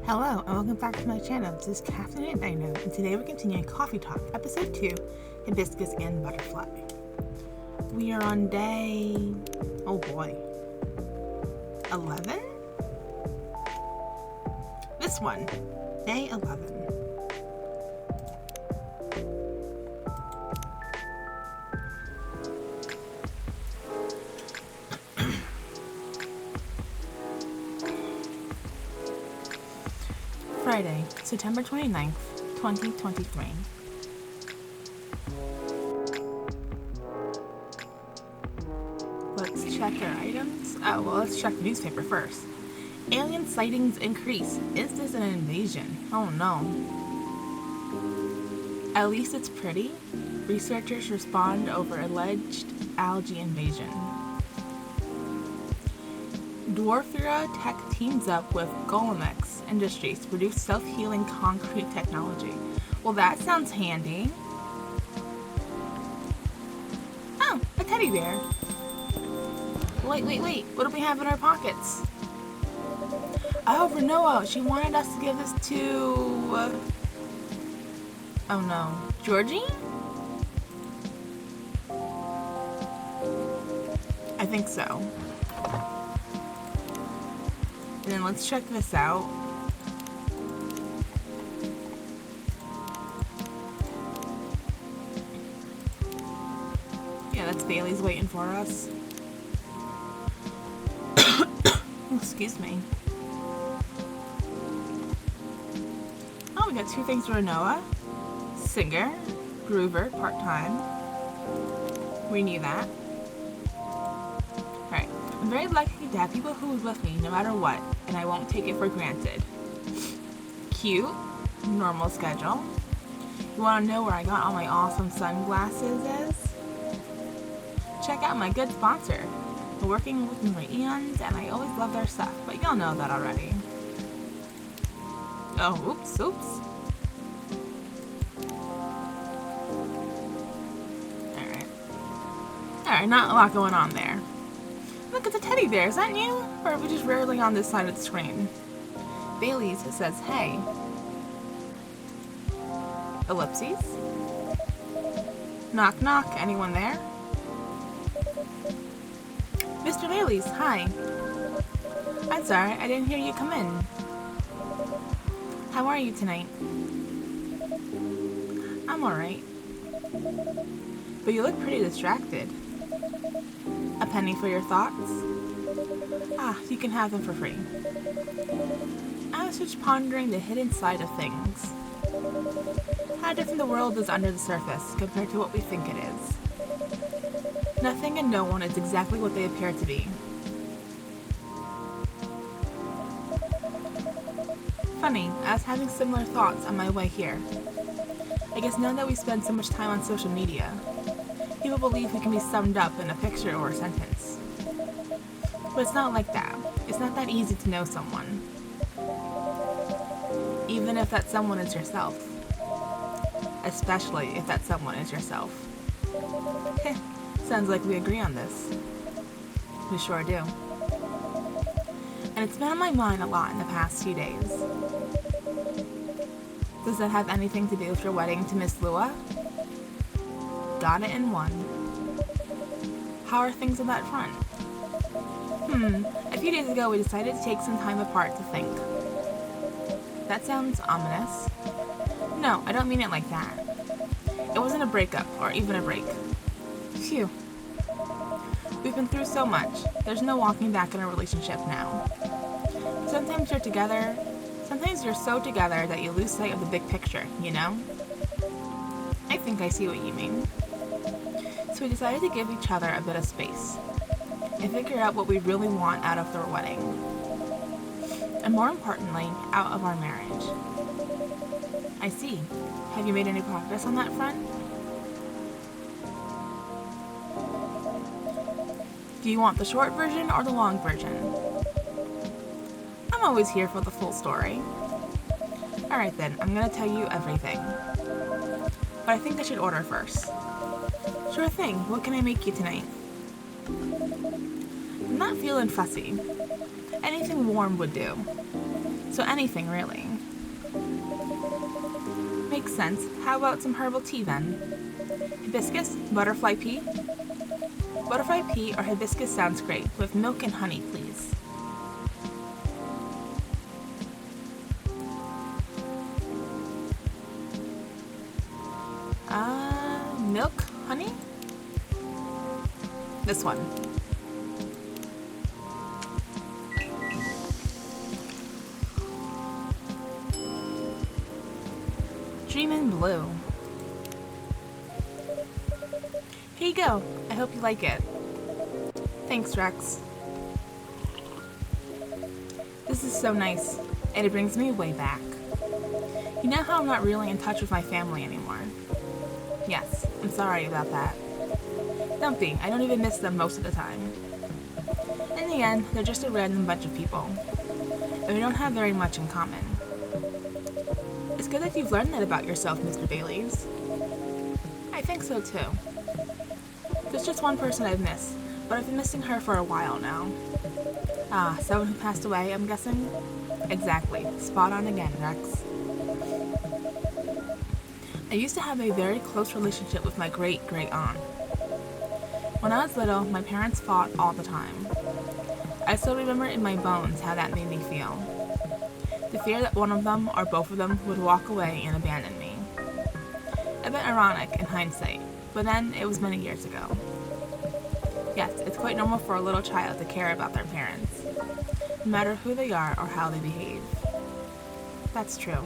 Hello, and welcome back to my channel. This is Catherine and Dino, and today we're continuing Coffee Talk, Episode 2, Hibiscus and Butterfly. We are on day... oh boy. 11? This one. Day 11. Friday, September 29th, 2023. Let's check our items. Let's check the newspaper first. Alien sightings increase. Is this an invasion? Oh no. At least it's pretty. Researchers respond over alleged algae invasion. Dwarfura Tech teams up with Golemex Industries to produce self-healing concrete technology. Well, that sounds handy. Oh, a teddy bear. Wait. What do we have in our pockets? Oh, Renoa. She wanted us to give this to... oh no. Georgie? I think so. And then let's check this out. Yeah, that's Bailey's waiting for us. Excuse me. Oh, we got two things for Noah. Singer, groover, part-time. We knew that. Alright, I'm very lucky to have people who are with me no matter what, and I won't take it for granted. Cute, normal schedule. You want to know where I got all my awesome sunglasses is? Check out my good sponsor. We're working with them for eons, and I always love their stuff, but y'all know that already. Oh, oops. Alright, not a lot going on there. Look, it's a teddy bear. Is that new? Or are we just rarely on this side of the screen? Bailey's says, hey. Ellipses. Knock, knock. Anyone there? Mr. Bailey's, hi. I'm sorry, I didn't hear you come in. How are you tonight? I'm alright. But you look pretty distracted. A penny for your thoughts? Ah, you can have them for free. I was just pondering the hidden side of things. How different the world is under the surface compared to what we think it is. Nothing and no one is exactly what they appear to be. Funny, I was having similar thoughts on my way here. I guess now that we spend so much time on social media, people believe we can be summed up in a picture or a sentence. But it's not like that. It's not that easy to know someone. Even if that someone is yourself. Especially if that someone is yourself. Heh, sounds like we agree on this. We sure do. And it's been on my mind a lot in the past few days. Does that have anything to do with your wedding to Miss Lua? Got it in one. How are things on that front? A few days ago we decided to take some time apart to think. That sounds ominous. No, I don't mean it like that. It wasn't a breakup, or even a break. Phew. We've been through so much. There's no walking back in a relationship now. Sometimes you're together. Sometimes you're so together that you lose sight of the big picture, you know? I think I see what you mean. So we decided to give each other a bit of space and figure out what we really want out of our wedding. And more importantly, out of our marriage. I see. Have you made any progress on that front? Do you want the short version or the long version? I'm always here for the full story. Alright then, I'm gonna tell you everything. But I think I should order first. Sure thing, what can I make you tonight? I'm not feeling fussy. Anything warm would do. So anything, really. Makes sense. How about some herbal tea, then? Hibiscus? Butterfly pea? Butterfly pea or hibiscus sounds great, with milk and honey, please. Milk? Honey? This one. Dreamin' Blue. Here you go. I hope you like it. Thanks, Rex. This is so nice, and it brings me way back. You know how I'm not really in touch with my family anymore? Yes, I'm sorry about that. Don't be, I don't even miss them most of the time. In the end, they're just a random bunch of people, and we don't have very much in common. It's good that you've learned that about yourself, Mr. Baileys. I think so too. There's just one person I've missed, but I've been missing her for a while now. Ah, someone who passed away, I'm guessing? Exactly. Spot on again, Rex. I used to have a very close relationship with my great-great-aunt. When I was little, my parents fought all the time. I still remember in my bones how that made me feel. The fear that one of them or both of them would walk away and abandon me. A bit ironic in hindsight, but then it was many years ago. Yes, it's quite normal for a little child to care about their parents, no matter who they are or how they behave. That's true.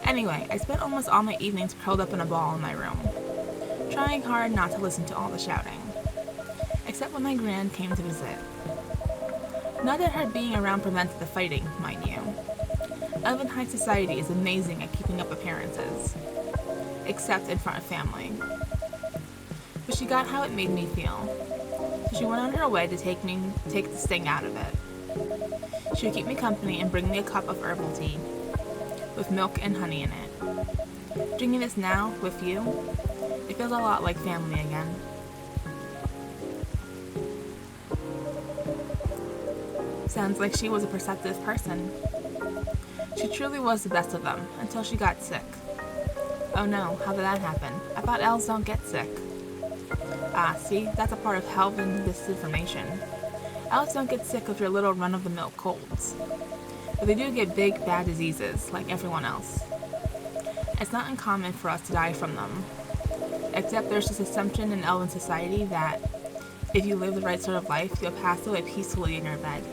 Anyway, I spent almost all my evenings curled up in a ball in my room, trying hard not to listen to all the shouting, except when my gran came to visit. Not that her being around prevented the fighting, mind you. Elven high society is amazing at keeping up appearances, except in front of family. But she got how it made me feel, so she went on her way to take the sting out of it. She would keep me company and bring me a cup of herbal tea, with milk and honey in it. Drinking this now, with you, it feels a lot like family again. Sounds like she was a perceptive person. She truly was the best of them, until she got sick. Oh no, how did that happen? I thought elves don't get sick. Ah, see, that's a part of Helven disinformation. Elves don't get sick of your little run-of-the-mill colds. But they do get big, bad diseases, like everyone else. It's not uncommon for us to die from them. Except there's this assumption in Elven society that if you live the right sort of life, you'll pass away peacefully in your bed.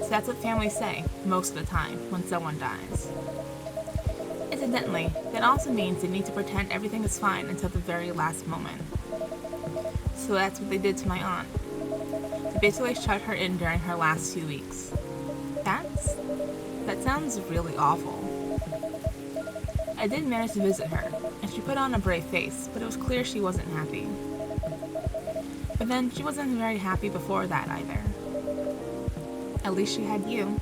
So that's what families say, most of the time, when someone dies. Incidentally, that also means they need to pretend everything is fine until the very last moment. So that's what they did to my aunt. They basically shut her in during her last few weeks. That sounds really awful. I did manage to visit her, and she put on a brave face, but it was clear she wasn't happy. But then, she wasn't very happy before that either. At least she had you.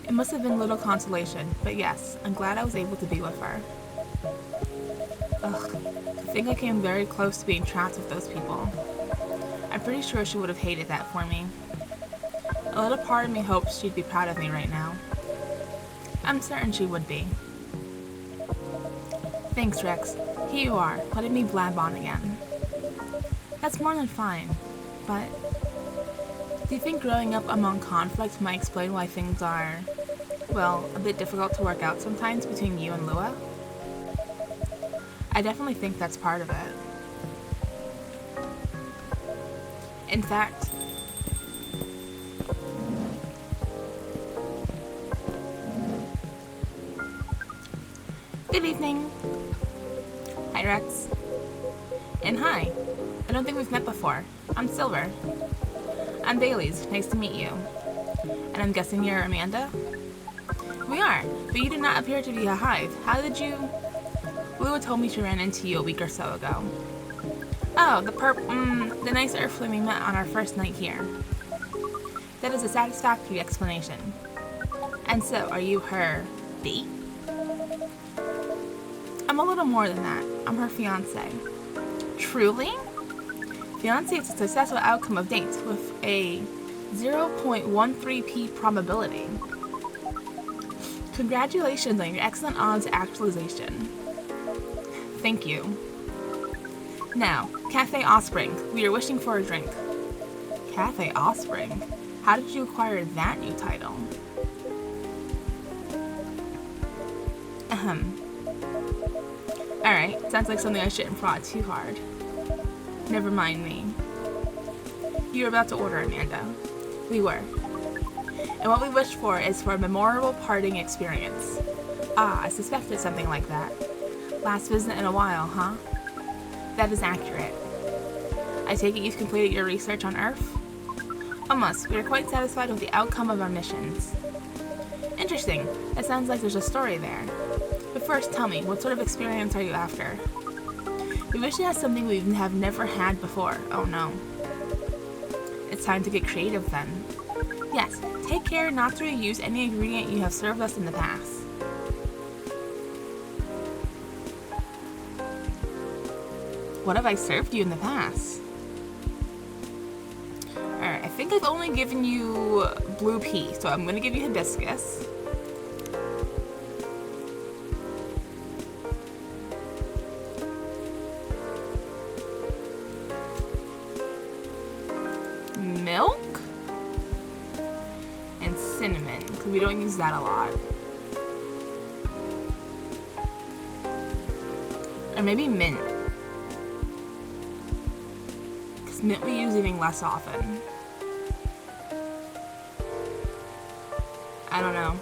It must have been little consolation, but yes, I'm glad I was able to be with her. Ugh, I think I came very close to being trapped with those people. I'm pretty sure she would have hated that for me. A little part of me hopes she'd be proud of me right now. I'm certain she would be. Thanks, Rex. Here you are, letting me blab on again. That's more than fine, but do you think growing up among conflict might explain why things are, well, a bit difficult to work out sometimes between you and Lua? I definitely think that's part of it. In fact, good evening. Hi, Rex. And hi. I don't think we've met before. I'm Silver. I'm Baileys. Nice to meet you. And I'm guessing you're Amanda? We are, but you do not appear to be a hive. How did you... Lua told me she ran into you a week or so ago. Oh, the nice earthling we met on our first night here. That is a satisfactory explanation. And so, are you her date? I'm a little more than that. I'm her fiancé. Truly? Fiancé is a successful outcome of dates with a 0.13p probability. Congratulations on your excellent odds actualization. Thank you. Now, Cafe Offspring, we are wishing for a drink. Cafe Offspring? How did you acquire that new title? Alright, sounds like something I shouldn't prod too hard. Never mind me. You were about to order, Amanda. We were. And what we wished for is for a memorable parting experience. Ah, I suspected something like that. Last visit in a while, huh? That is accurate. I take it you've completed your research on Earth? Almost. We are quite satisfied with the outcome of our missions. Interesting. It sounds like there's a story there. But first, tell me, what sort of experience are you after? We wish to have something we have never had before. Oh no. It's time to get creative then. Yes, take care not to reuse any ingredient you have served us in the past. What have I served you in the past? Alright, I think I've only given you blue pea, so I'm going to give you hibiscus. Milk? And cinnamon, because we don't use that a lot. Or maybe mint. Because mint we use even less often. I don't know.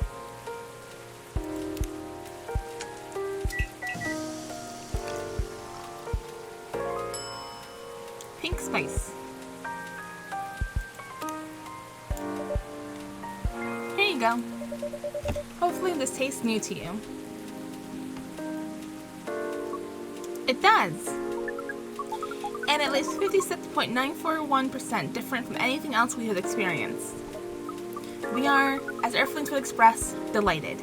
Pink spice. Here you go. Hopefully this tastes new to you. It does! And at least 56.941% different from anything else we have experienced. We are, as Earthlings would express, delighted.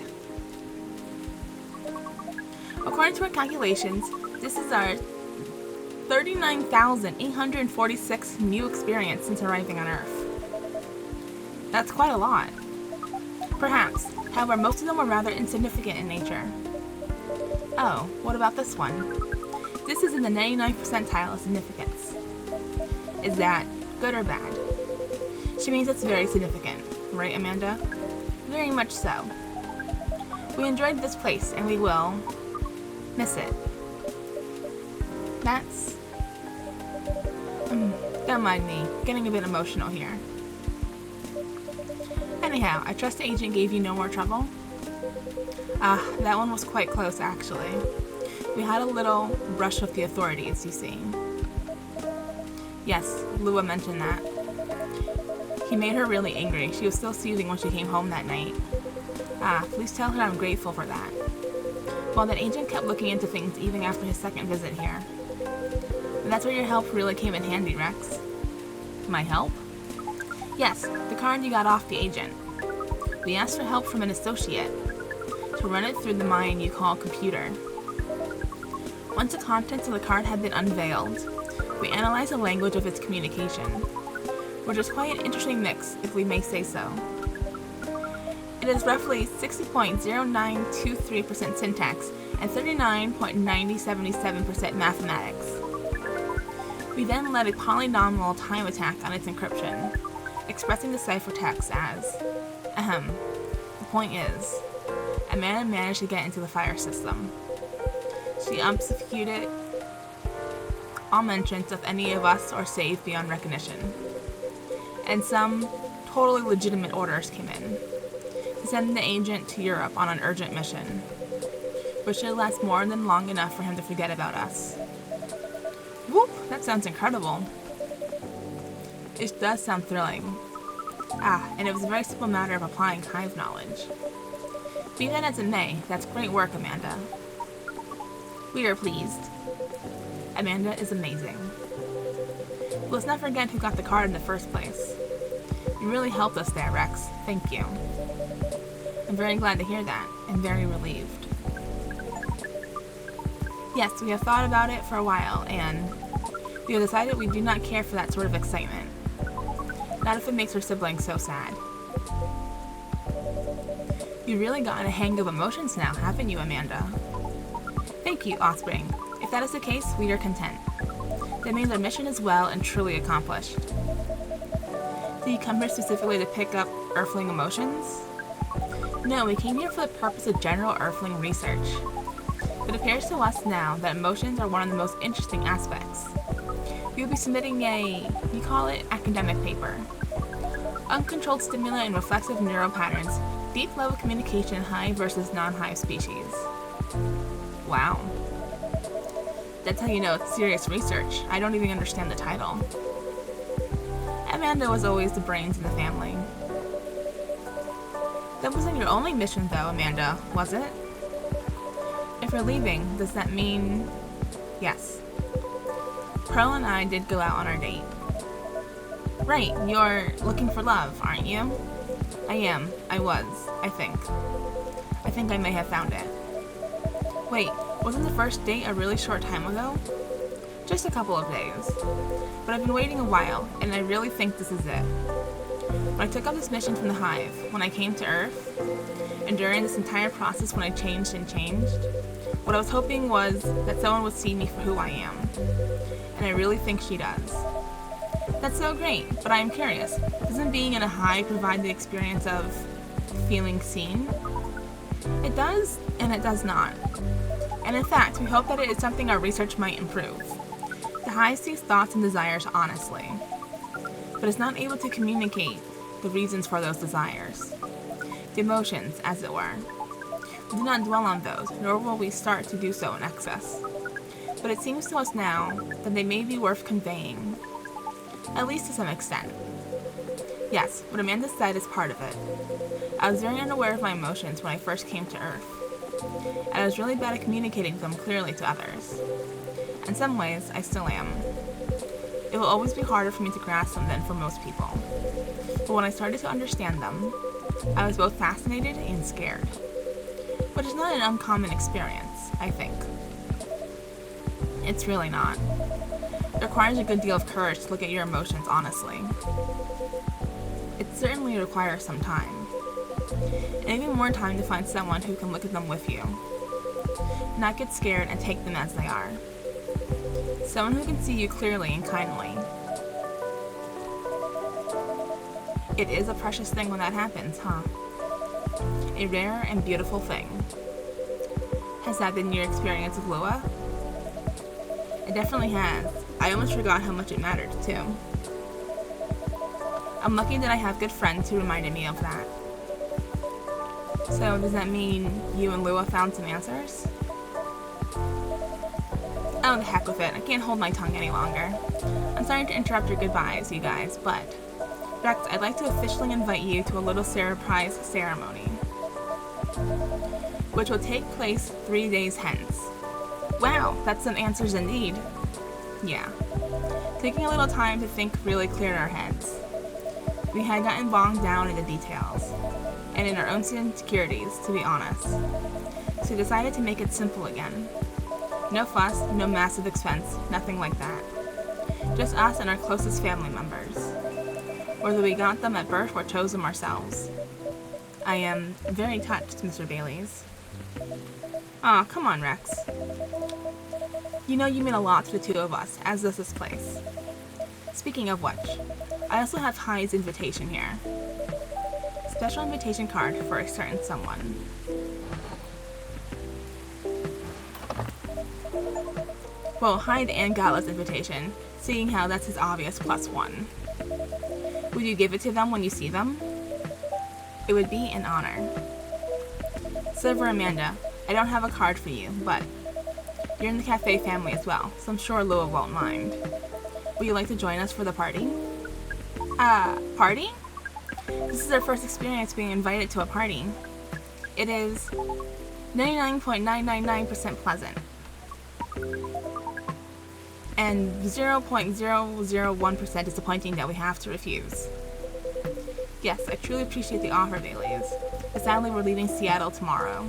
According to our calculations, this is our 39,846 new experience since arriving on Earth. That's quite a lot. Perhaps, however, most of them were rather insignificant in nature. Oh, what about this one? This is in the 99th percentile of significance. Is that good or bad? She means it's very significant, right, Amanda? Very much so. We enjoyed this place, and we will miss it. That's... don't mind me, getting a bit emotional here. Anyhow, I trust the agent gave you no more trouble? Ah, that one was quite close, actually. We had a little brush with the authorities, you see. Yes, Lua mentioned that. He made her really angry. She was still seething when she came home that night. Ah, please tell her I'm grateful for that. Well, that agent kept looking into things even after his second visit here. And that's where your help really came in handy, Rex. My help? Yes, the card you got off the agent. We asked for help from an associate to run it through the mind you call computer. Once the contents of the card had been unveiled, we analyzed the language of its communication, which is quite an interesting mix, if we may say so. It is roughly 60.0923% syntax and 39.9077% mathematics. We then led a polynomial time attack on its encryption, expressing the ciphertext as, the point is, Amanda managed to get into the fire system. She obfuscated all mentions of any of us or saved beyond recognition. And some totally legitimate orders came in to send the agent to Europe on an urgent mission, which should last more than long enough for him to forget about us. Whoop! That sounds incredible. It does sound thrilling. Ah, and it was a very simple matter of applying hive knowledge. Be that as it may, that's great work, Amanda. We are pleased. Amanda is amazing. Let's not forget who got the card in the first place. You really helped us there, Rex. Thank you. I'm very glad to hear that, and very relieved. Yes, we have thought about it for a while, and we have decided we do not care for that sort of excitement. Not if it makes her siblings so sad. You've really gotten a hang of emotions now, haven't you, Amanda? Thank you, Offspring. If that is the case, we are content. That means our mission is well and truly accomplished. Did you come here specifically to pick up Earthling emotions? No, we came here for the purpose of general Earthling research. It appears to us now that emotions are one of the most interesting aspects. We will be submitting you call it, academic paper. Uncontrolled stimuli and reflexive neural patterns, deep level communication, hive versus non-hive species. Wow. That's how you know it's serious research. I don't even understand the title. Amanda was always the brains in the family. That wasn't your only mission though, Amanda, was it? If we're leaving, does that mean... Yes. Pearl and I did go out on our date. Right, you're looking for love, aren't you? I am. I was. I think. I think I may have found it. Wait, wasn't the first date a really short time ago? Just a couple of days. But I've been waiting a while, and I really think this is it. When I took up this mission from the Hive, when I came to Earth, and during this entire process when I changed and changed, what I was hoping was that someone would see me for who I am. And I really think she does. That's so great, but I am curious, doesn't being in a hive provide the experience of feeling seen? It does, and it does not. And in fact, we hope that it is something our research might improve. The hive sees thoughts and desires honestly, but is not able to communicate the reasons for those desires. The emotions, as it were. We do not dwell on those, nor will we start to do so in excess. But it seems to us now that they may be worth conveying. At least to some extent. Yes, what Amanda said is part of it. I was very unaware of my emotions when I first came to Earth, and I was really bad at communicating them clearly to others. In some ways, I still am. It will always be harder for me to grasp them than for most people. But when I started to understand them, I was both fascinated and scared. Which is not an uncommon experience, I think. It's really not. It requires a good deal of courage to look at your emotions honestly. It certainly requires some time. And even more time to find someone who can look at them with you. Not get scared and take them as they are. Someone who can see you clearly and kindly. It is a precious thing when that happens, huh? A rare and beautiful thing. Has that been your experience of Lua? It definitely has. I almost forgot how much it mattered, too. I'm lucky that I have good friends who reminded me of that. So, does that mean you and Lua found some answers? Oh, the heck with it. I can't hold my tongue any longer. I'm sorry to interrupt your goodbyes, you guys, but... Rex, I'd like to officially invite you to a little surprise ceremony, which will take place 3 days hence. Wow, that's some answers indeed. Yeah. Taking a little time to think really cleared our heads. We had gotten bogged down in the details, and in our own insecurities, to be honest. So we decided to make it simple again. No fuss, no massive expense, nothing like that. Just us and our closest family members. Whether we got them at birth or chose them ourselves. I am very touched, Mr. Baileys. Aw, come on, Rex. You know you mean a lot to the two of us, as does this place. Speaking of which, I also have Hyde's invitation here. Special invitation card for a certain someone. Well, Hyde and Gala's invitation, seeing how that's his obvious +1. Would you give it to them when you see them? It would be an honor. Silver Amanda, I don't have a card for you, but you're in the cafe family as well, so I'm sure Lua won't mind. Would you like to join us for the party? Party? This is our first experience being invited to a party. It is 99.999% pleasant. And 0.001% disappointing that we have to refuse. Yes, I truly appreciate the offer, Baileys, but sadly we're leaving Seattle tomorrow.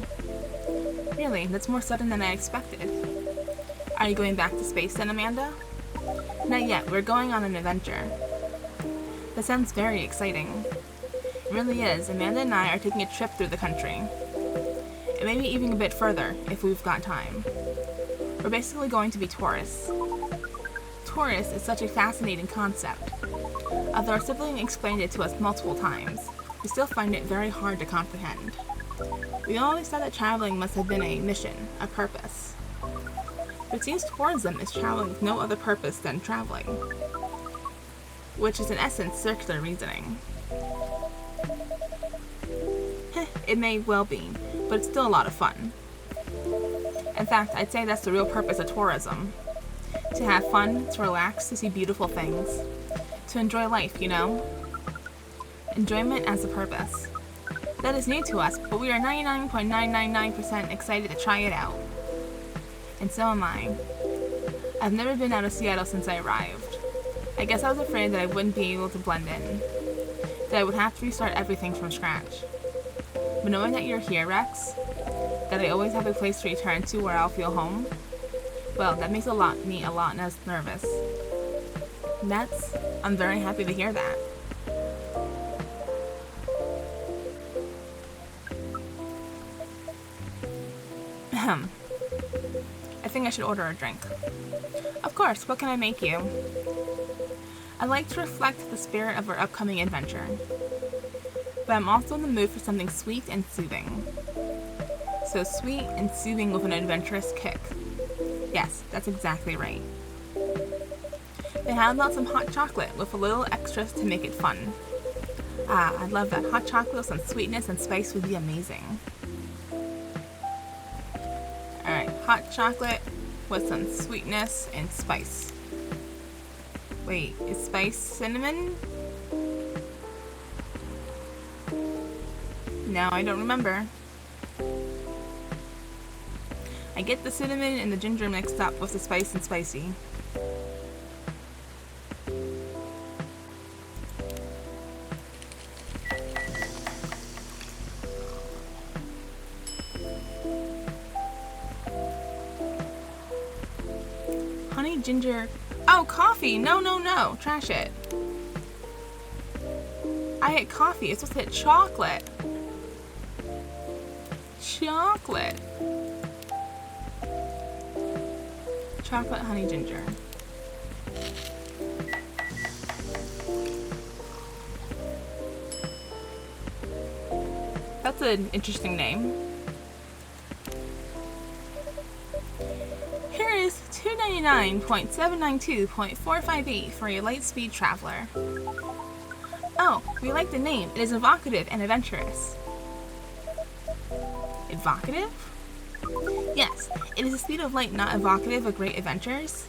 Really, that's more sudden than I expected. Are you going back to space then, Amanda? Not yet, we're going on an adventure. That sounds very exciting. It really is. Amanda and I are taking a trip through the country. And maybe even a bit further, if we've got time. We're basically going to be tourists. Tourist is such a fascinating concept. Although our sibling explained it to us multiple times, we still find it very hard to comprehend. We always thought that traveling must have been a mission, a purpose. But it seems tourism is traveling with no other purpose than traveling, which is in essence circular reasoning. It may well be, but it's still a lot of fun. In fact, I'd say that's the real purpose of tourism. To have fun, to relax, to see beautiful things. To enjoy life, you know? Enjoyment as a purpose. That is new to us, but we are 99.999% excited to try it out. And so am I. I've never been out of Seattle since I arrived. I guess I was afraid that I wouldn't be able to blend in. That I would have to restart everything from scratch. But knowing that you're here, Rex, that I always have a place to return to where I'll feel home, well, that makes me a lot less nervous. I'm very happy to hear that. I think I should order a drink. Of course, what can I make you? I'd like to reflect the spirit of our upcoming adventure, but I'm also in the mood for something sweet and soothing. So sweet and soothing with an adventurous kick. Yes, that's exactly right. They have out some hot chocolate with a little extras to make it fun. Ah, I love that. Hot chocolate with some sweetness and spice would be amazing. Alright, hot chocolate with some sweetness and spice. Wait, is spice cinnamon? No, I don't remember. I get the cinnamon and the ginger mixed up with the spice and spicy. Honey ginger. Oh, coffee! No, no, no! Trash it. I hit coffee. It's supposed to hit chocolate. Chocolate. Chocolate honey ginger. That's an interesting name. Here is $299.792.458 for a light-speed traveler. Oh, we like the name. It is evocative and adventurous. Evocative? Yes, it is the speed of light, not evocative of great adventures.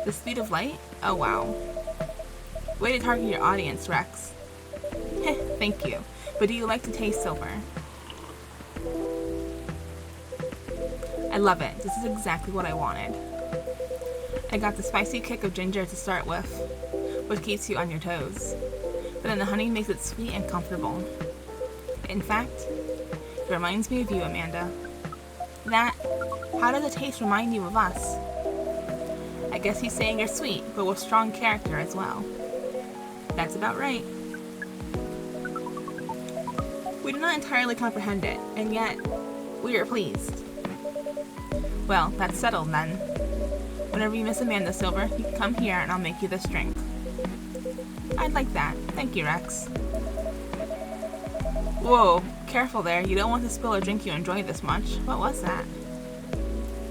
The speed of light? Oh wow. Way to target your audience, Rex. Heh, thank you. But do you like to taste silver? I love it. This is exactly what I wanted. I got the spicy kick of ginger to start with, which keeps you on your toes. But then the honey makes it sweet and comfortable. In fact, it reminds me of you, Amanda. How does the taste remind you of us? I guess he's saying you're sweet, but with strong character as well. That's about right. We do not entirely comprehend it, and yet, we are pleased. Well, that's settled then. Whenever you miss Amanda Silver, you can come here and I'll make you this drink. I'd like that. Thank you, Rex. Whoa, careful there. You don't want to spill a drink you enjoy this much. What was that?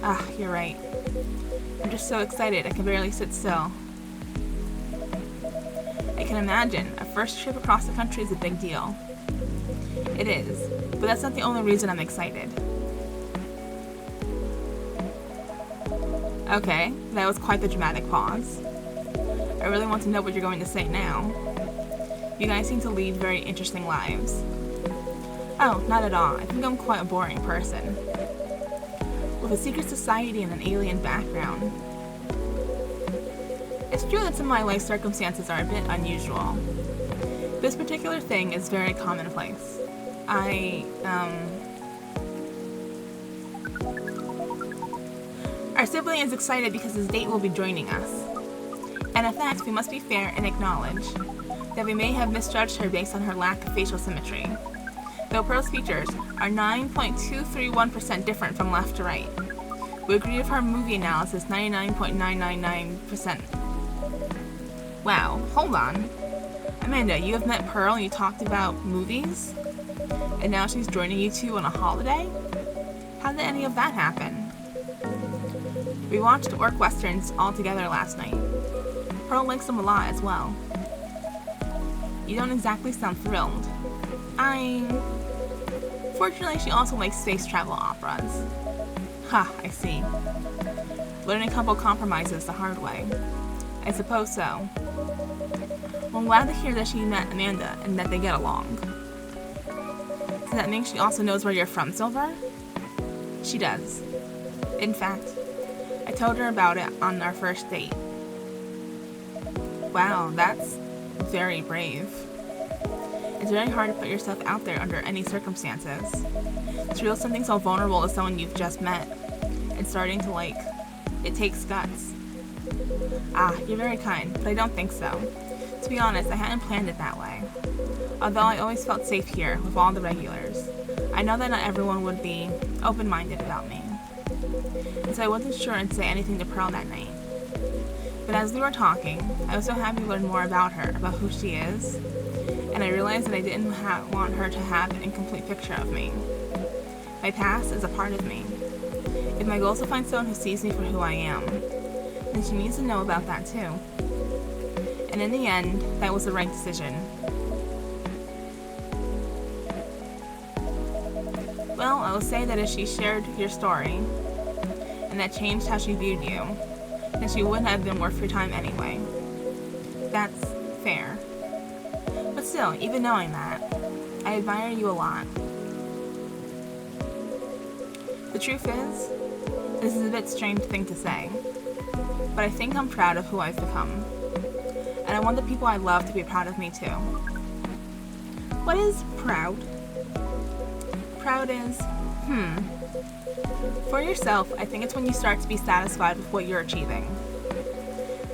Ah, you're right. I'm just so excited I can barely sit still. I can imagine. A first trip across the country is a big deal. It is, but that's not the only reason I'm excited. Okay, that was quite the dramatic pause. I really want to know what you're going to say now. You guys seem to lead very interesting lives. Oh, not at all. I think I'm quite a boring person. With a secret society and an alien background. It's true that some of my life circumstances are a bit unusual. This particular thing is very commonplace. Our sibling is excited because his date will be joining us. And in fact, we must be fair and acknowledge. that we may have misjudged her based on her lack of facial symmetry. Though Pearl's features are 9.231% different from left to right, we agree with her movie analysis 99.999%. Wow, hold on. Amanda, you have met Pearl and you talked about movies? And now she's joining you two on a holiday? How did any of that happen? We watched Orc Westerns all together last night. Pearl likes them a lot as well. You don't exactly sound thrilled. Fortunately, she also likes space travel operas. Ha, I see. Learning a couple compromises the hard way. I suppose so. Well, I'm glad to hear that she met Amanda and that they get along. Does that mean she also knows where you're from, Silver? She does. In fact, I told her about it on our first date. Wow, that's very brave. It's very hard to put yourself out there under any circumstances. To reveal something so vulnerable to someone you've just met and starting to like, it takes guts. You're very kind, but I don't think so. To be honest, I hadn't planned it that way. Although I always felt safe here with all the regulars, I know that not everyone would be open-minded about me. And so I wasn't sure I'd say anything to Pearl that night. But as we were talking, I was so happy to learn more about her, about who she is, and I realized that I didn't want her to have an incomplete picture of me. My past is a part of me. If my goal is to find someone who sees me for who I am, then she needs to know about that too. And in the end, that was the right decision. Well, I will say that if she shared your story, and that changed how she viewed you, then she wouldn't have been worth your time anyway. That's fair. But still, even knowing that, I admire you a lot. The truth is, this is a bit strange thing to say, but I think I'm proud of who I've become. And I want the people I love to be proud of me too. What is proud? Proud is, For yourself, I think it's when you start to be satisfied with what you're achieving.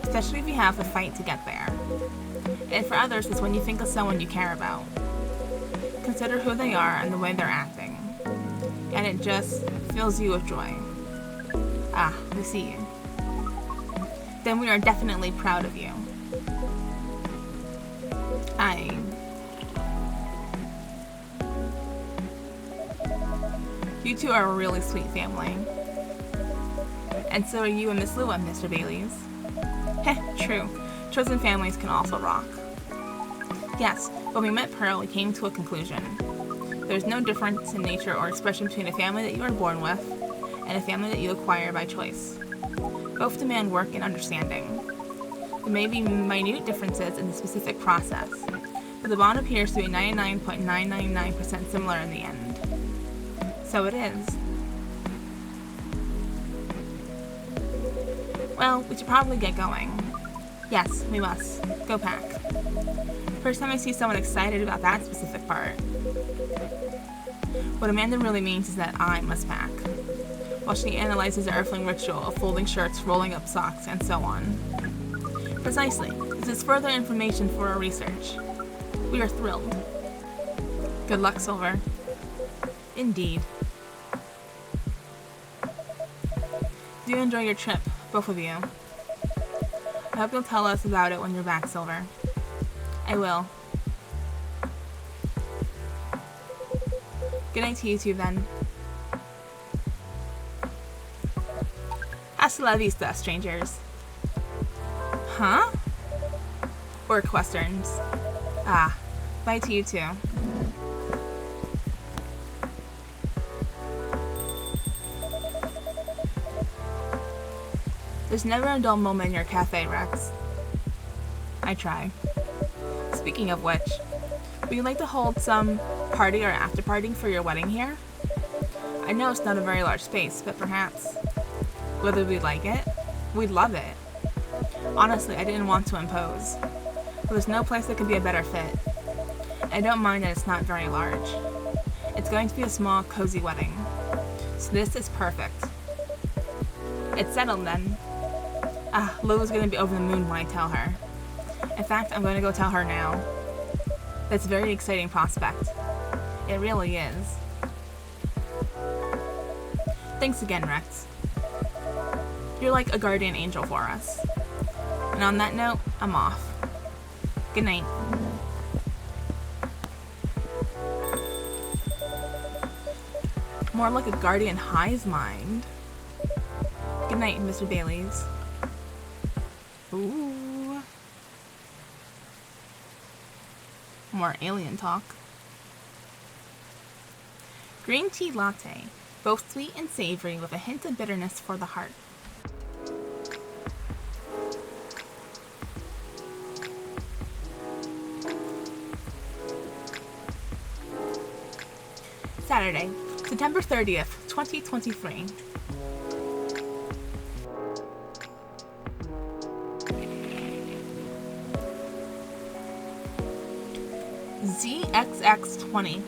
Especially if you have to fight to get there. And for others, it's when you think of someone you care about. Consider who they are and the way they're acting. And it just fills you with joy. We see you. Then we are definitely proud of you. You two are a really sweet family. And so are you and Miss Lua, Mr. Baileys. True. Chosen families can also rock. Yes, when we met Pearl, we came to a conclusion. There's no difference in nature or expression between a family that you are born with and a family that you acquire by choice. Both demand work and understanding. There may be minute differences in the specific process, but the bond appears to be 99.999% similar in the end. So it is. Well, we should probably get going. Yes, we must. Go pack. First time I see someone excited about that specific part. What Amanda really means is that I must pack, while she analyzes the Earthling ritual of folding shirts, rolling up socks, and so on. Precisely. This is further information for our research. We are thrilled. Good luck, Silver. Indeed. Do enjoy your trip, both of you. I hope you'll tell us about it when you're back, Silver. I will. Good night to you two, then. Hasta la vista, strangers. Huh? Orc Westerns. Bye to you too. There's never a dull moment in your cafe, Rex. I try. Speaking of which, would you like to hold some party or after party for your wedding here? I know it's not a very large space, but perhaps. Whether we'd like it? We'd love it. Honestly, I didn't want to impose. But there's no place that could be a better fit. I don't mind that it's not very large. It's going to be a small, cozy wedding. So this is perfect. It's settled then. Lua's gonna be over the moon when I tell her. In fact, I'm going to go tell her now. That's a very exciting prospect. It really is. Thanks again, Rex. You're like a guardian angel for us. And on that note, I'm off. Good night. More like a guardian high's mind. Good night, Mr. Bailey's. Ooh. More alien talk. Green tea latte, both sweet and savory with a hint of bitterness for the heart. Saturday, September 30th, 2023. ZXX20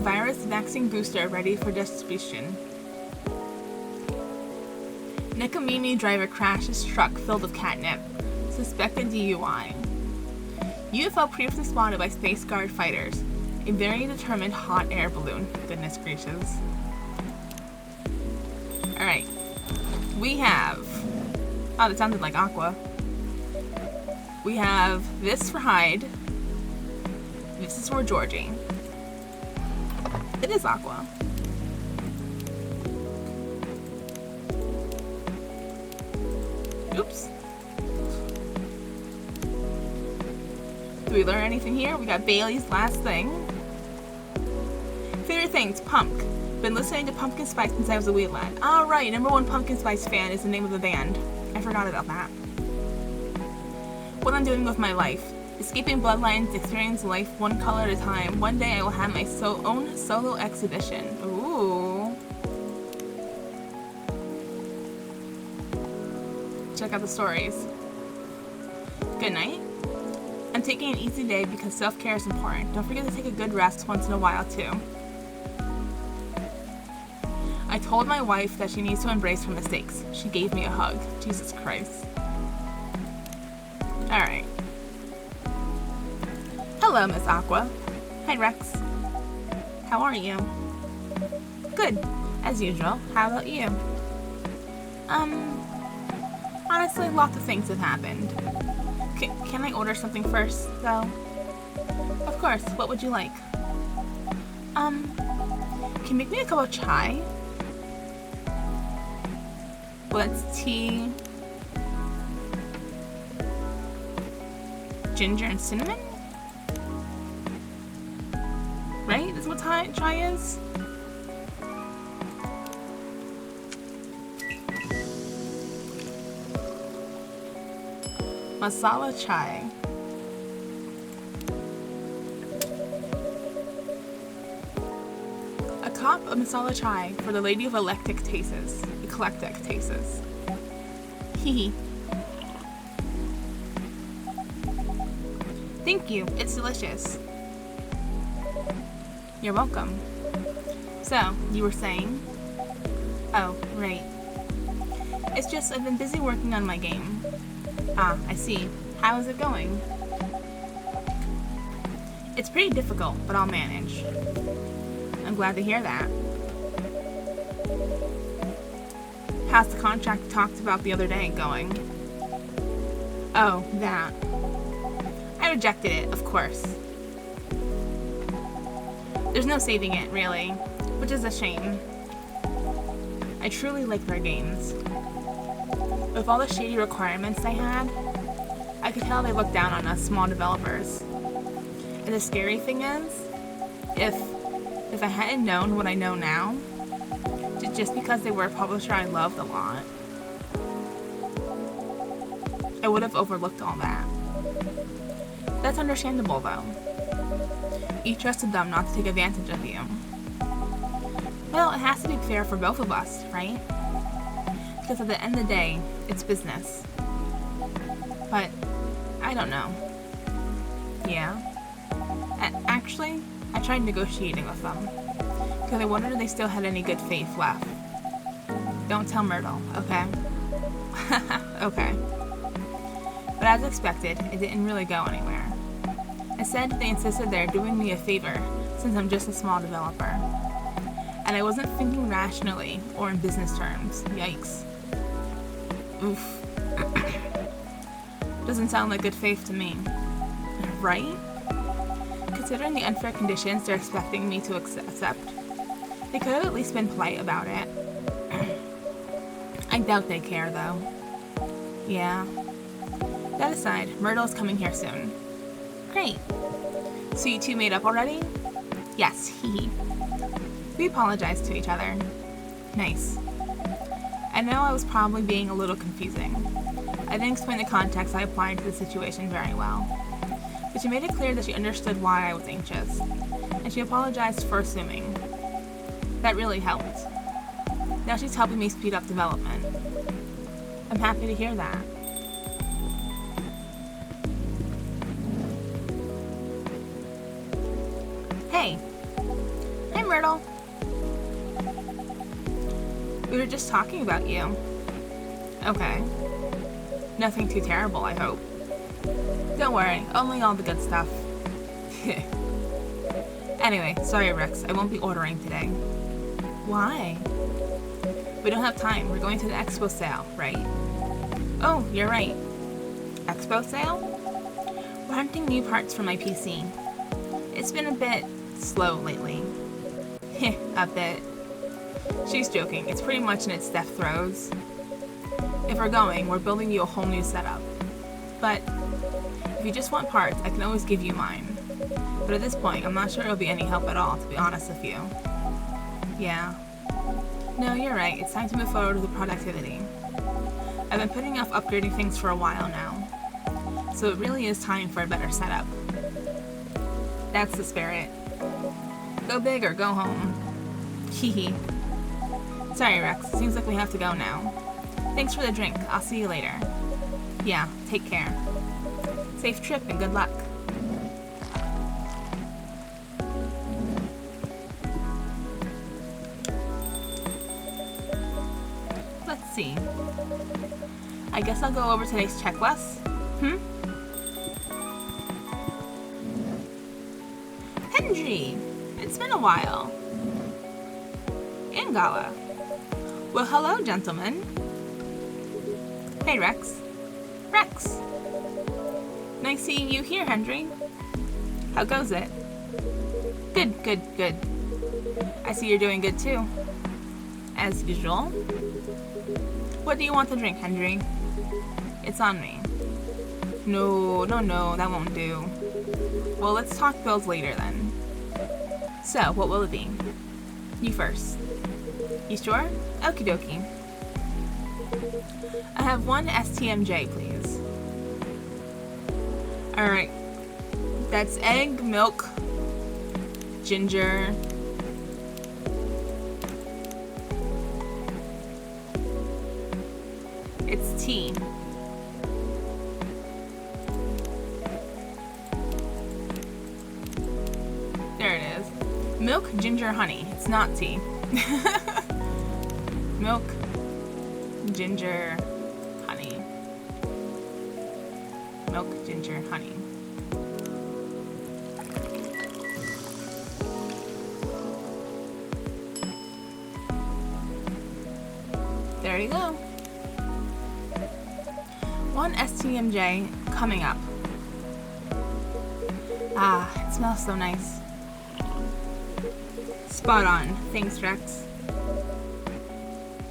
virus vaccine booster ready for distribution. Nikomimi driver crashes truck filled with catnip. Suspected DUI. UFO previously spotted by Space Guard fighters. A very determined hot air balloon. Goodness gracious. Alright. We have... Oh, that sounded like Aqua. We have this for Hyde. This is for Georgie. It is Aqua. Oops. Do we learn anything here? We got Bailey's last thing. Favorite things, Punk. Been listening to Pumpkin Spice since I was a wee lad. Alright, #1 Pumpkin Spice fan is the name of the band. I forgot about that. What I'm doing with my life. Escaping bloodlines, experience life one color at a time. One day I will have my own solo exhibition. Ooh. Check out the stories. Good night. I'm taking an easy day because self-care is important. Don't forget to take a good rest once in a while too. I told my wife that she needs to embrace her mistakes. She gave me a hug. Jesus Christ. Alright. Hello, Miss Aqua. Hi, Rex. How are you? Good, as usual. How about you? Honestly, lots of things have happened. Can I order something first, though? Of course. What would you like? Can you make me a cup of chai? Well, that's tea, ginger and cinnamon? Right? That's what chai is? Masala chai. A cup of masala chai for the lady of eclectic tastes. Hehe. Thank you. It's delicious. You're welcome. So, you were saying? Oh, right. It's just I've been busy working on my game. Ah, I see. How is it going? It's pretty difficult, but I'll manage. I'm glad to hear that. How's the contract we talked about the other day going? Oh, that. I rejected it, of course. There's no saving it, really, which is a shame. I truly like their games. With all the shady requirements they had, I could tell they looked down on us small developers. And the scary thing is, if I hadn't known what I know now, just because they were a publisher I loved a lot, I would have overlooked all that. That's understandable, though. You trusted them not to take advantage of you. Well, it has to be fair for both of us, right? Because at the end of the day, it's business. But, I don't know. Yeah. Actually, I tried negotiating with them. Because I wondered if they still had any good faith left. Don't tell Myrtle, okay? Okay. But as expected, it didn't really go anywhere. Instead, they insisted they're doing me a favor, since I'm just a small developer. And I wasn't thinking rationally or in business terms. Yikes. Oof. Doesn't sound like good faith to me. Right? Considering the unfair conditions they're expecting me to accept, they could have at least been polite about it. I doubt they care, though. Yeah. That aside, Myrtle's coming here soon. Great. So you two made up already? Yes, hee. We apologized to each other. Nice. I know I was probably being a little confusing. I didn't explain the context I applied to the situation very well. But she made it clear that she understood why I was anxious, and she apologized for assuming. That really helped. Now she's helping me speed up development. I'm happy to hear that. Hey! Hi, Myrtle! We were just talking about you. Okay. Nothing too terrible, I hope. Don't worry, only all the good stuff. Anyway, sorry Rex, I won't be ordering today. Why? We don't have time, we're going to the expo sale, right? Oh, you're right. Expo sale? We're hunting new parts for my PC. It's been a bit slow lately. A bit. She's joking, it's pretty much in its death throes. If we're going, we're building you a whole new setup. But if you just want parts, I can always give you mine. But at this point, I'm not sure it'll be any help at all, to be honest with you. Yeah. No, you're right, it's time to move forward with the productivity. I've been putting off upgrading things for a while now. So it really is time for a better setup. That's the spirit. Go big or go home. Hehe. Sorry, Rex. Seems like we have to go now. Thanks for the drink. I'll see you later. Yeah, take care. Safe trip and good luck. Let's see. I guess I'll go over today's checklist. Henry! It's been a while. Ingala. Well, hello, gentlemen. Hey, Rex. Rex! Nice seeing you here, Henry. How goes it? Good, good, good. I see you're doing good, too. As usual. What do you want to drink, Henry? It's on me. No, that won't do. Well, let's talk bills later, then. So, what will it be? You first. You sure? Okie dokie. I have one STMJ, please. Alright. That's egg, milk, ginger. It's tea. There it is. Milk, ginger, honey. It's not tea. Milk, ginger, honey. Milk, ginger, honey. There you go. One STMJ coming up. Ah, it smells so nice. Spot on. Thanks, Rex.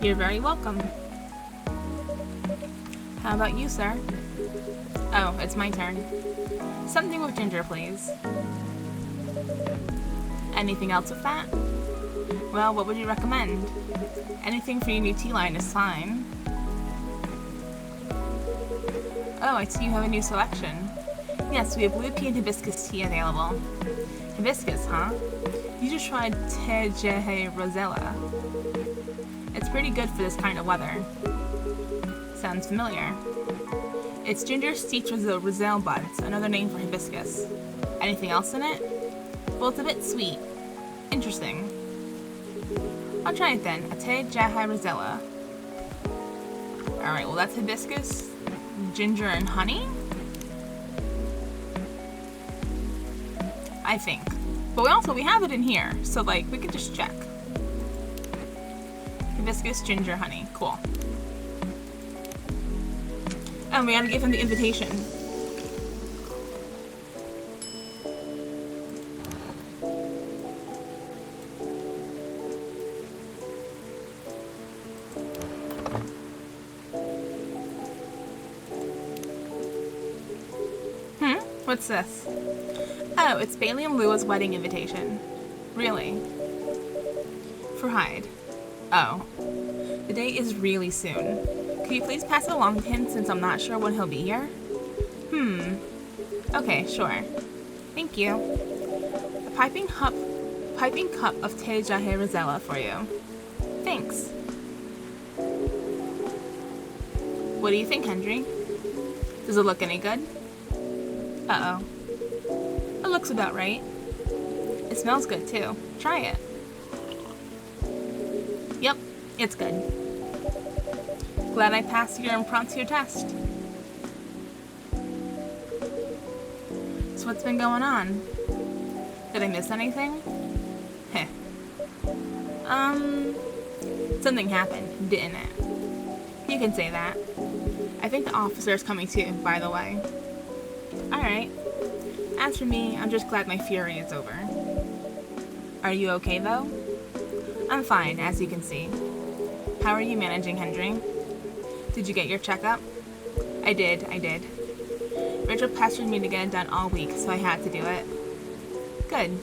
You're very welcome. How about you, sir? Oh, it's my turn. Something with ginger, please. Anything else with that? Well, what would you recommend? Anything for your new tea line is fine. Oh, I see you have a new selection. Yes, we have blue pea and hibiscus tea available. Hibiscus, huh? You just tried Tejehe Rosella. It's pretty good for this kind of weather. Sounds familiar. It's ginger steeped with roselle buds, another name for hibiscus. Anything else in it? Well, it's a bit sweet. Interesting. I'll try it then. Tejehe Rosella. Alright, well that's hibiscus, ginger, and honey? I think. But we have it in here, so like we could just check. Hibiscus, ginger, honey. Cool. And we gotta give him the invitation. What's this? Oh, it's Bailey and Lua's wedding invitation. Really? For Hyde. Oh. The date is really soon. Could you please pass it along to him since I'm not sure when he'll be here? Okay, sure. Thank you. A piping cup of Te Jahe Rosella for you. Thanks. What do you think, Henry? Does it look any good? Uh-oh. It looks about right. It smells good, too. Try it. Yep, it's good. Glad I passed your impromptu test. So what's been going on? Did I miss anything? Heh. Something happened, didn't it? You can say that. I think the officer's coming too, by the way. Alright. As for me, I'm just glad my fury is over. Are you okay, though? I'm fine, as you can see. How are you managing, Henry? Did you get your checkup? I did. Rachel pestered me to get it done all week, so I had to do it. Good.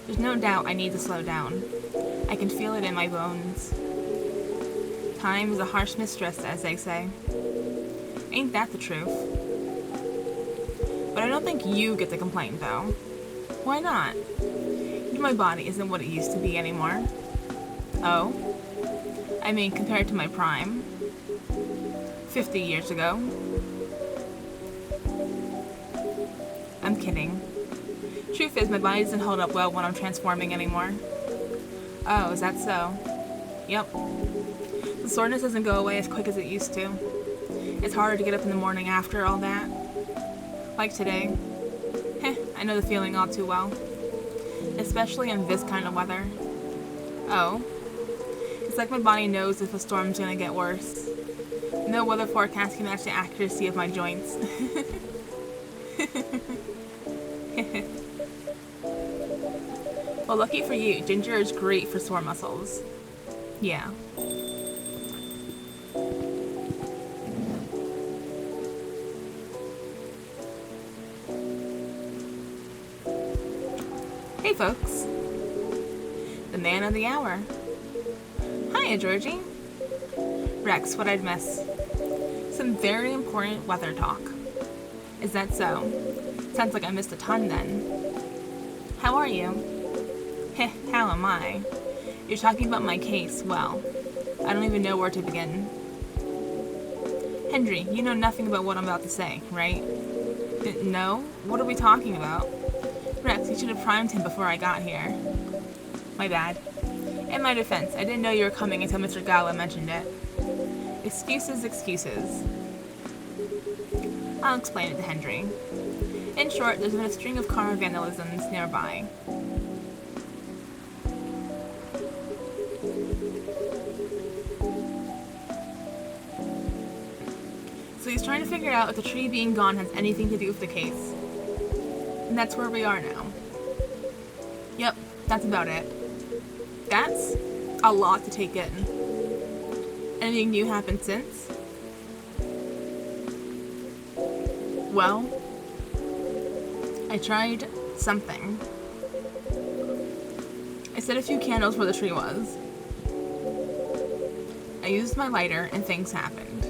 There's no doubt I need to slow down. I can feel it in my bones. Time is a harsh mistress, as they say. Ain't that the truth? But I don't think you get to complain, though. Why not? My body isn't what it used to be anymore. Oh? I mean, compared to my prime. 50 years ago. I'm kidding. Truth is, my body doesn't hold up well when I'm transforming anymore. Oh, is that so? Yep. The soreness doesn't go away as quick as it used to. It's harder to get up in the morning after all that. Like today. Heh, I know the feeling all too well. Especially in this kind of weather. Oh. It's like my body knows if a storm's gonna get worse. No weather forecast can match the accuracy of my joints. Well, lucky for you, ginger is great for sore muscles. Yeah. Hey folks. The man of the hour. Hiya, Georgie. Rex, what I'd miss. Some very important weather talk. Is that so? Sounds like I missed a ton then. How are you? Heh, how am I? You're talking about my case, well, I don't even know where to begin. Henry, you know nothing about what I'm about to say, right? No? What are we talking about? Rex, you should have primed him before I got here. My bad. In my defense, I didn't know you were coming until Mr. Gala mentioned it. Excuses. I'll explain it to Henry. In short, there's been a string of car vandalisms nearby. So he's trying to figure out if the tree being gone has anything to do with the case. And that's where we are now. Yep, that's about it. That's a lot to take in. Anything new happened since? Well, I tried something. I set a few candles where the tree was. I used my lighter and things happened.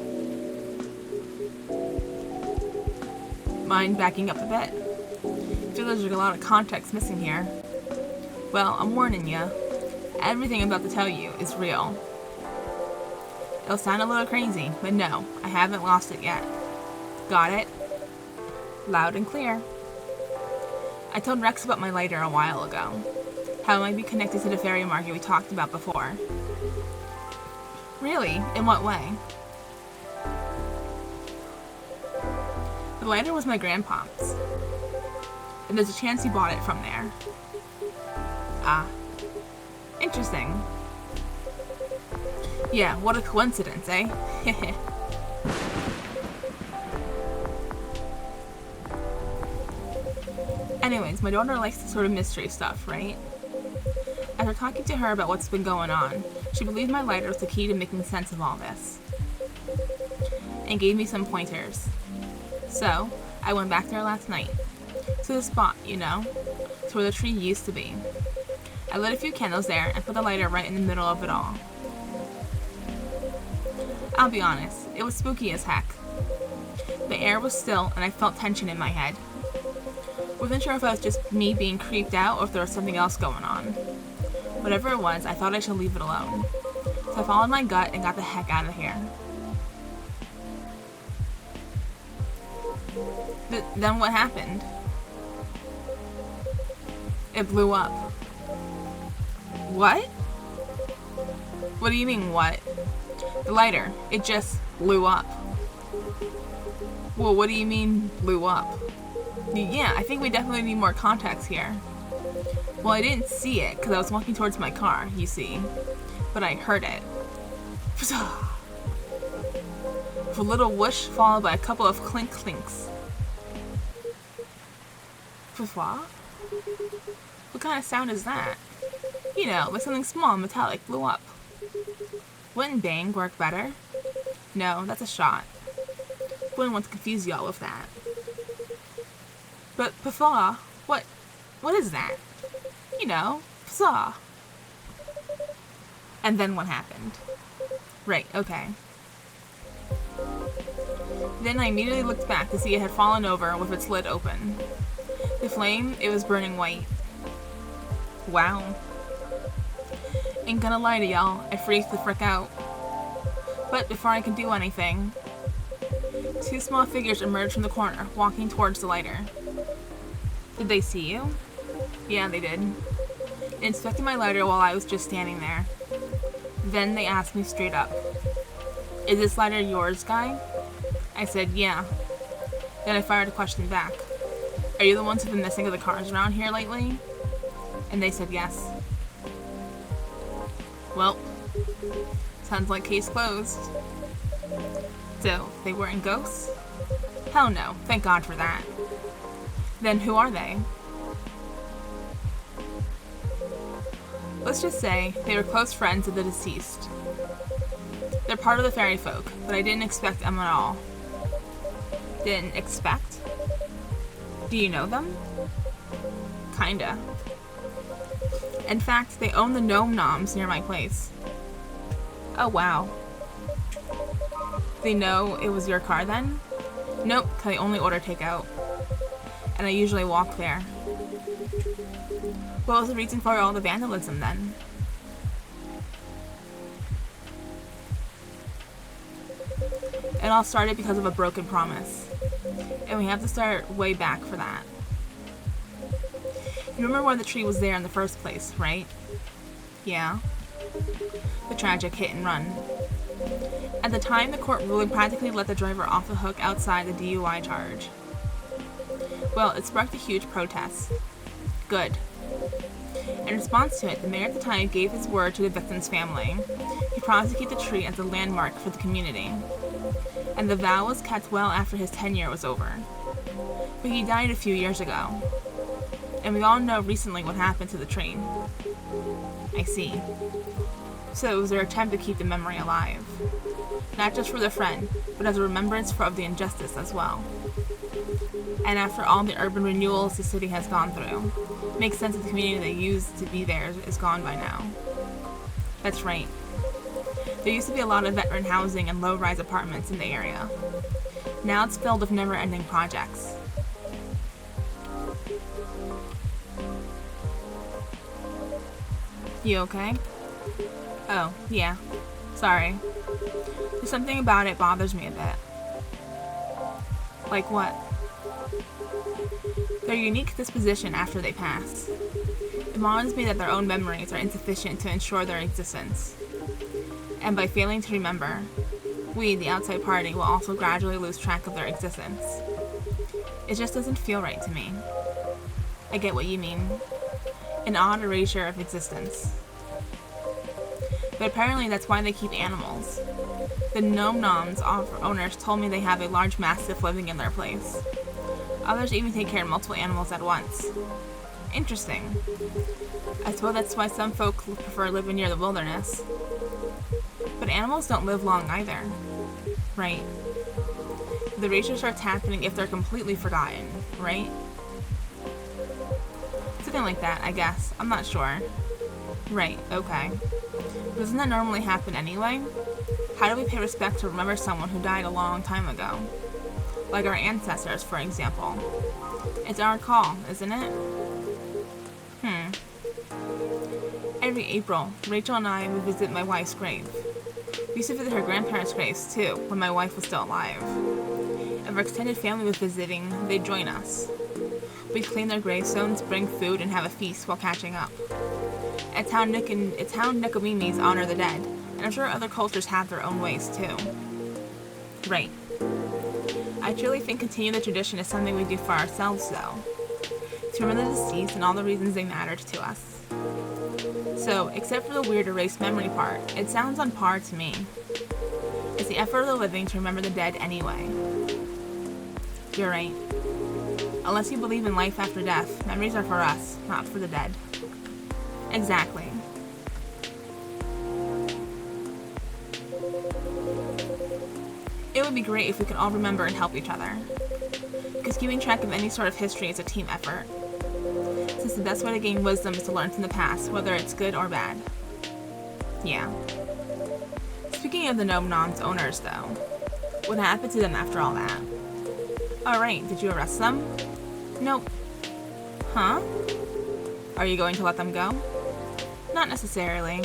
Mind backing up a bit? I feel there's a lot of context missing here. Well, I'm warning you. Everything I'm about to tell you is real. It'll sound a little crazy, but no, I haven't lost it yet. Got it? Loud and clear. I told Rex about my lighter a while ago. How it might be connected to the fairy market we talked about before. Really? In what way? The lighter was my grandpa's. and there's a chance he bought it from there. Ah. Interesting. Yeah, what a coincidence, eh? Anyways, my daughter likes this sort of mystery stuff, right? After talking to her about what's been going on, she believed my lighter was the key to making sense of all this, and gave me some pointers. So, I went back there last night, to the spot, you know, to where the tree used to be. I lit a few candles there and put the lighter right in the middle of it all. I'll be honest, it was spooky as heck. The air was still and I felt tension in my head. Wasn't sure if it was just me being creeped out or if there was something else going on. Whatever it was, I thought I should leave it alone. So I followed my gut and got the heck out of here. Then what happened? It blew up. What? What do you mean, what? The lighter, it just blew up. Well, what do you mean, blew up? Yeah, I think we definitely need more context here. Well, I didn't see it because I was walking towards my car, you see. But I heard it. With a little whoosh followed by a couple of clink clinks. What? What kind of sound is that? You know, like something small and metallic blew up. Wouldn't bang work better? No, that's a shot. Wouldn't want to confuse y'all with that. But Pfa, what is that? You know, Pfa. And then what happened? Right, okay. Then I immediately looked back to see it had fallen over with its lid open. The flame, it was burning white. Wow. Ain't gonna lie to y'all, I freaked the frick out. But before I could do anything, two small figures emerged from the corner, walking towards the lighter. Did they see you? Yeah, they did. They inspected my lighter while I was just standing there. Then they asked me straight up, "Is this lighter yours, guy?" I said, "Yeah." Then I fired a question back. "Are you the ones who've been missing at the cars around here lately?" And they said yes. Well, sounds like case closed. So, they weren't ghosts? Hell no, thank God for that. Then who are they? Let's just say they were close friends of the deceased. They're part of the fairy folk, but I didn't expect them at all. Didn't expect? Do you know them? Kinda. In fact, they own the gnome noms near my place. Oh wow. They know it was your car then? Nope, 'cause I only order takeout. And I usually walk there. What was the reason for all the vandalism then? It all started because of a broken promise. And we have to start way back for that. You remember why the tree was there in the first place, right? Yeah. The tragic hit and run. At the time, the court ruling practically let the driver off the hook outside the DUI charge. Well, it sparked a huge protest. Good. In response to it, the mayor at the time gave his word to the victim's family. He promised to keep the tree as a landmark for the community. And the vow was kept well after his tenure was over. But he died a few years ago. And we all know recently what happened to the tree. I see. So it was their attempt to keep the memory alive. Not just for the friend, but as a remembrance of the injustice as well. And after all the urban renewals the city has gone through, it makes sense that the community that used to be there is gone by now. That's right. There used to be a lot of veteran housing and low-rise apartments in the area. Now it's filled with never-ending projects. You okay? Oh, yeah. Sorry. There's something about it bothers me a bit. Like what? Their unique disposition after they pass. It bothers me that their own memories are insufficient to ensure their existence. And by failing to remember, we, the outside party, will also gradually lose track of their existence. It just doesn't feel right to me. I get what you mean. An odd erasure of existence. But apparently that's why they keep animals. The Nom Noms owners told me they have a large mastiff living in their place. Others even take care of multiple animals at once. Interesting. I suppose that's why some folk prefer living near the wilderness. But animals don't live long either. Right. The erasure starts happening if they're completely forgotten, right? Something like that, I guess. I'm not sure. Right, okay. Doesn't that normally happen anyway? How do we pay respect to remember someone who died a long time ago? Like our ancestors, for example. It's our call, isn't it? Every April, Rachel and I would visit my wife's grave. We used to visit her grandparents' graves, too, when my wife was still alive. If our extended family was visiting, they'd join us. We'd clean their gravestones, bring food, and have a feast while catching up. It's how Nicomemes honor the dead, and I'm sure other cultures have their own ways, too. Right. I truly think continuing the tradition is something we do for ourselves, though. To remember the deceased and all the reasons they mattered to us. So, except for the weird erased memory part, it sounds on par to me. It's the effort of the living to remember the dead anyway. You're right. Unless you believe in life after death, memories are for us, not for the dead. Exactly. It would be great if we could all remember and help each other. Because keeping track of any sort of history is a team effort. Since the best way to gain wisdom is to learn from the past, whether it's good or bad. Yeah. Speaking of the Nom Noms owners, though, what happened to them after all that? Alright, did you arrest them? Nope. Huh? Are you going to let them go? Not necessarily,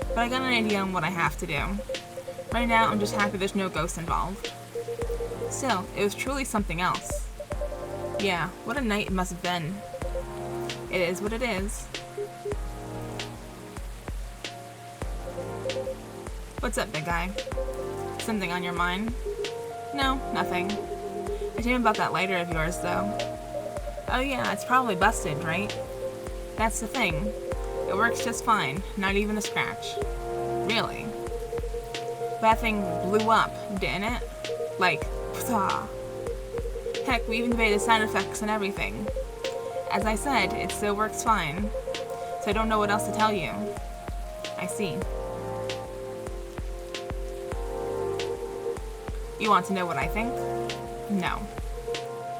but I got an idea on what I have to do. Right now, I'm just happy there's no ghosts involved. Still, it was truly something else. Yeah, what a night it must have been. It is what it is. What's up, big guy? Something on your mind? No, nothing. I dream about that lighter of yours, though. Oh yeah, it's probably busted, right? That's the thing. It works just fine, not even a scratch. Really? That thing blew up, didn't it? Like, ptah. Heck, we even debated sound effects and everything. As I said, it still works fine. So I don't know what else to tell you. I see. You want to know what I think? No.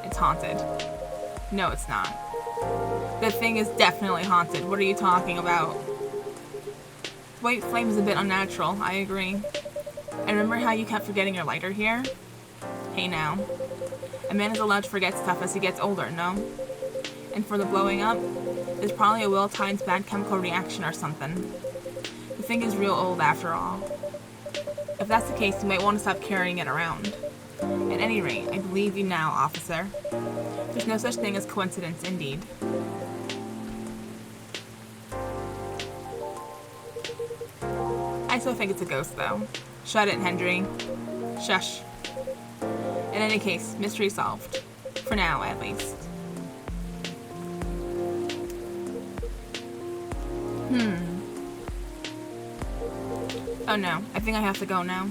It's haunted. No, it's not. The thing is definitely haunted. What are you talking about? White flame is a bit unnatural, I agree. And remember how you kept forgetting your lighter here? Hey now. A man is allowed to forget stuff as he gets older, no? And for the blowing up, there's probably a well-timed bad chemical reaction or something. The thing is real old after all. If that's the case, you might want to stop carrying it around. At any rate, I believe you now, officer. There's no such thing as coincidence, indeed. I still think it's a ghost, though. Shut it, Henry. Shush. In any case, mystery solved. For now, at least. Oh no, I think I have to go now.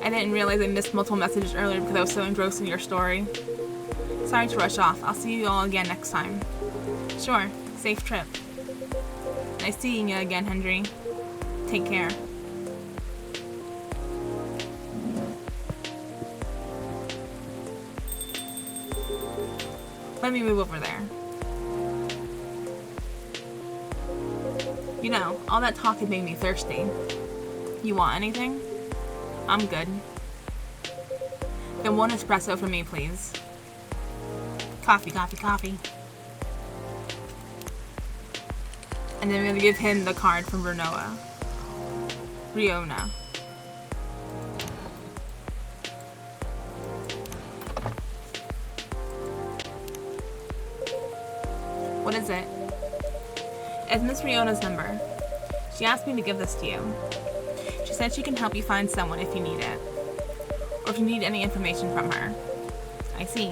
I didn't realize I missed multiple messages earlier because I was so engrossed in your story. Sorry to rush off. I'll see you all again next time. Sure. Safe trip. Nice seeing you again, Henry. Take care. Let me move over there. You know, all that talk had made me thirsty. You want anything? I'm good. Then one espresso for me, please. Coffee, coffee, coffee. And then I'm gonna give him the card from Riona. What is it? It's Miss Riona's number. She asked me to give this to you. She said she can help you find someone if you need it. Or if you need any information from her. I see.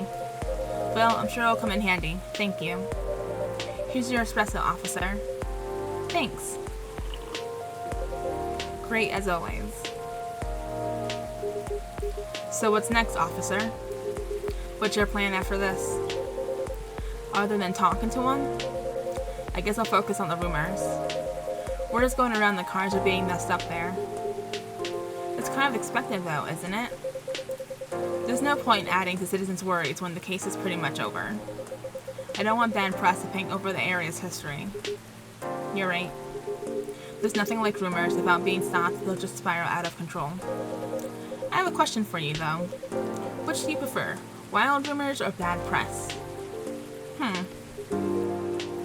Well, I'm sure it'll come in handy. Thank you. Here's your espresso, officer. Thanks. Great as always. So what's next, officer? What's your plan after this? Other than talking to him? I guess I'll focus on the rumors. Word is going around the cars are being messed up there. It's kind of expected though, isn't it? There's no point in adding to citizens' worries when the case is pretty much over. I don't want bad press to paint over the area's history. You're right. There's nothing like rumors about being stopped, they'll just spiral out of control. I have a question for you though. Which do you prefer, wild rumors or bad press?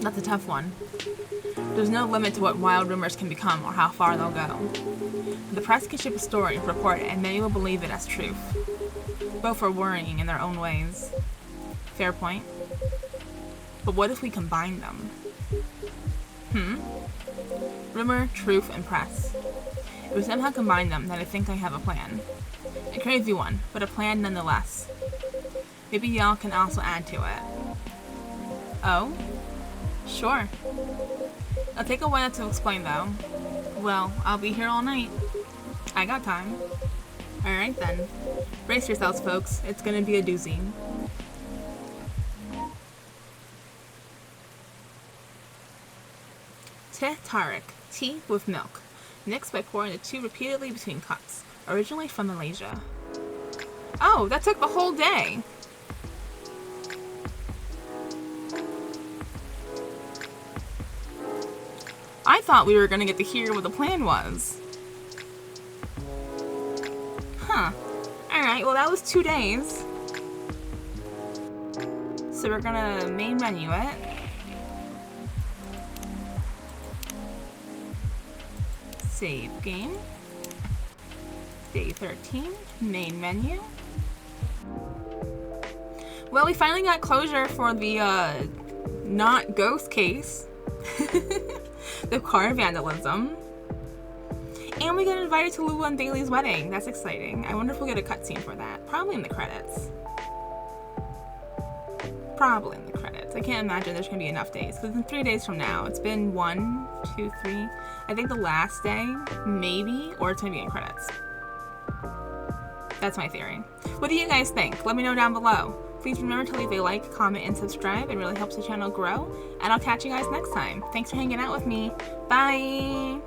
That's a tough one. There's no limit to what wild rumors can become or how far they'll go. The press can ship a story, report it, and many will believe it as truth. Both are worrying in their own ways. Fair point. But what if we combine them? Rumor, truth, and press. If we somehow combine them, then I think I have a plan. A crazy one, but a plan nonetheless. Maybe y'all can also add to it. Oh? Sure. It'll take a while to explain though. Well, I'll be here all night. I got time. Alright then. Brace yourselves, folks. It's gonna be a doozy. Teh tarik, tea with milk. Mixed by pouring the two repeatedly between cups. Originally from Malaysia. Oh, that took the whole day! I thought we were gonna get to hear what the plan was. Alright, well that was 2 days. So we're gonna main menu it. Save game. Day 13, main menu. Well, we finally got closure for the, not ghost case. The car vandalism. And we got invited to Lua and Bailey's wedding. That's exciting. I wonder if we'll get a cutscene for that. Probably in the credits. Probably in the credits. I can't imagine there's gonna be enough days. Because in 3 days from now, it's been 1, 2, 3. I think the last day, maybe, or it's gonna be in credits. That's my theory. What do you guys think? Let me know down below. Please remember to leave a like, comment, and subscribe. It really helps the channel grow. And I'll catch you guys next time. Thanks for hanging out with me. Bye!